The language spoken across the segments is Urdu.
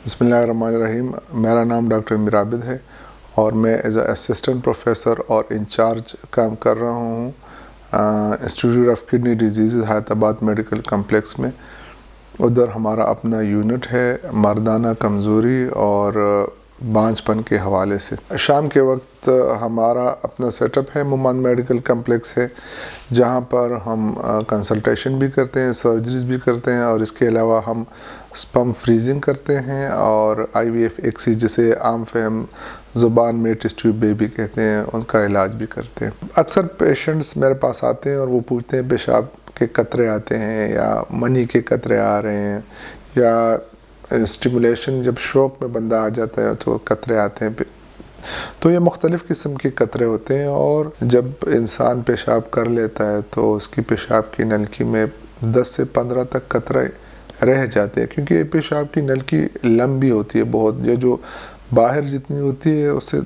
بسم اللہ الرحمن الرحیم۔ میرا نام ڈاکٹر میرعابد ہے اور میں ایز اے اسسٹنٹ پروفیسر اور انچارج کام کر رہا ہوں انسٹیٹیوٹ آف کڈنی ڈیزیزز حیات آباد میڈیکل کمپلیکس میں۔ ادھر ہمارا اپنا یونٹ ہے مردانہ کمزوری اور بانجھ پن کے حوالے سے۔ شام کے وقت ہمارا اپنا سیٹ اپ ہے، مومند میڈیکل کمپلیکس ہے، جہاں پر ہم کنسلٹیشن بھی کرتے ہیں، سرجریز بھی کرتے ہیں، اور اس کے علاوہ ہم سپم فریزنگ کرتے ہیں اور آئی وی ایف ایکسی جسے عام فہم زبان میں ٹیسٹ ٹیوب بیبی کہتے ہیں، ان کا علاج بھی کرتے ہیں۔ اکثر پیشنٹس میرے پاس آتے ہیں اور وہ پوچھتے ہیں پیشاب کے قطرے آتے ہیں یا منی کے قطرے آ رہے ہیں، یا اسٹیمولیشن جب شوق میں بندہ آ جاتا ہے تو قطرے آتے ہیں۔ تو یہ مختلف قسم کے قطرے ہوتے ہیں، اور جب انسان پیشاب کر لیتا ہے تو اس کی پیشاب کی نلکی میں 10 سے 15 تک قطرے رہ جاتے ہیں، کیونکہ یہ پیشاب کی نلکی لمبی ہوتی ہے بہت، یہ جو باہر جتنی ہوتی ہے اس سے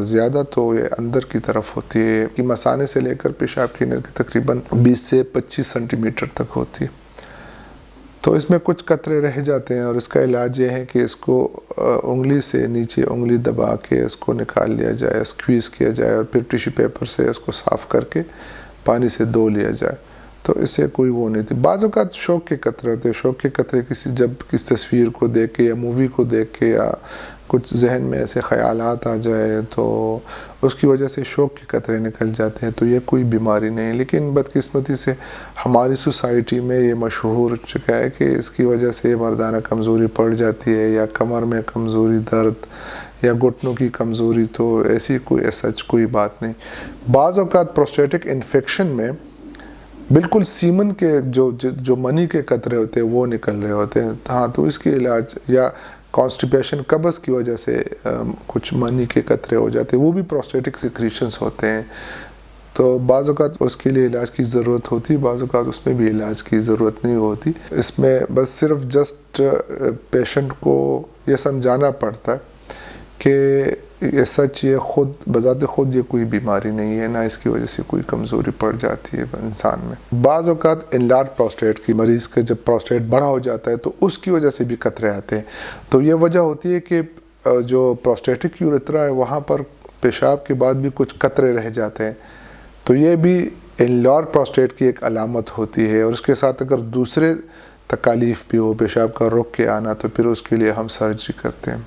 زیادہ تو یہ اندر کی طرف ہوتی ہے، کہ مثانے سے لے کر پیشاب کی نلکی تقریباً 20 سے 25 سینٹی میٹر تک ہوتی ہے۔ تو اس میں کچھ قطرے رہ جاتے ہیں، اور اس کا علاج یہ ہے کہ اس کو انگلی سے نیچے انگلی دبا کے اس کو نکال لیا جائے، اسکویز کیا جائے، اور پھر ٹیشو پیپر سے اس کو صاف کر کے پانی سے دھو لیا جائے، تو اس سے کوئی وہ نہیں تھی۔ بعض اوقات شوق کے قطرے ہوتے ہیں، شوق کے قطرے جب کسی تصویر کو دیکھ کے یا مووی کو دیکھ کے یا کچھ ذہن میں ایسے خیالات آ جائے تو اس کی وجہ سے شوق کے قطرے نکل جاتے ہیں، تو یہ کوئی بیماری نہیں۔ لیکن بدقسمتی سے ہماری سوسائٹی میں یہ مشہور ہو چکا ہے کہ اس کی وجہ سے مردانہ کمزوری پڑ جاتی ہے، یا کمر میں کمزوری، درد، یا گھٹنوں کی کمزوری، تو ایسی کوئی سچ کوئی بات نہیں۔ بعض اوقات پروسٹیٹک انفیکشن میں بالکل سیمن کے جو منی کے قطرے ہوتے ہیں وہ نکل رہے ہوتے ہیں، ہاں، تو اس کی علاج، یا کانسٹیپیشن قبض کی وجہ سے کچھ منی کے قطرے ہو جاتے ہیں، وہ بھی پروسٹیٹک سیکریشنز ہوتے ہیں، تو بعض اوقات اس کے لیے علاج کی ضرورت ہوتی، بعض اوقات اس میں بھی علاج کی ضرورت نہیں ہوتی۔ اس میں بس صرف جسٹ پیشنٹ کو یہ سمجھانا پڑتا ہے کہ یہ سچ، یہ خود بذات خود یہ کوئی بیماری نہیں ہے، نہ اس کی وجہ سے کوئی کمزوری پڑ جاتی ہے انسان میں۔ بعض اوقات انلارج پروسٹیٹ کی مریض کا جب پروسٹیٹ بڑا ہو جاتا ہے تو اس کی وجہ سے بھی قطرے آتے ہیں، تو یہ وجہ ہوتی ہے کہ جو پروسٹیٹک یوریترا ہے وہاں پر پیشاب کے بعد بھی کچھ قطرے رہ جاتے ہیں، تو یہ بھی انلارج پروسٹیٹ کی ایک علامت ہوتی ہے، اور اس کے ساتھ اگر دوسرے تکالیف بھی ہو، پیشاب کا رک کے آنا، تو پھر اس کے لیے ہم سرجری کرتے ہیں۔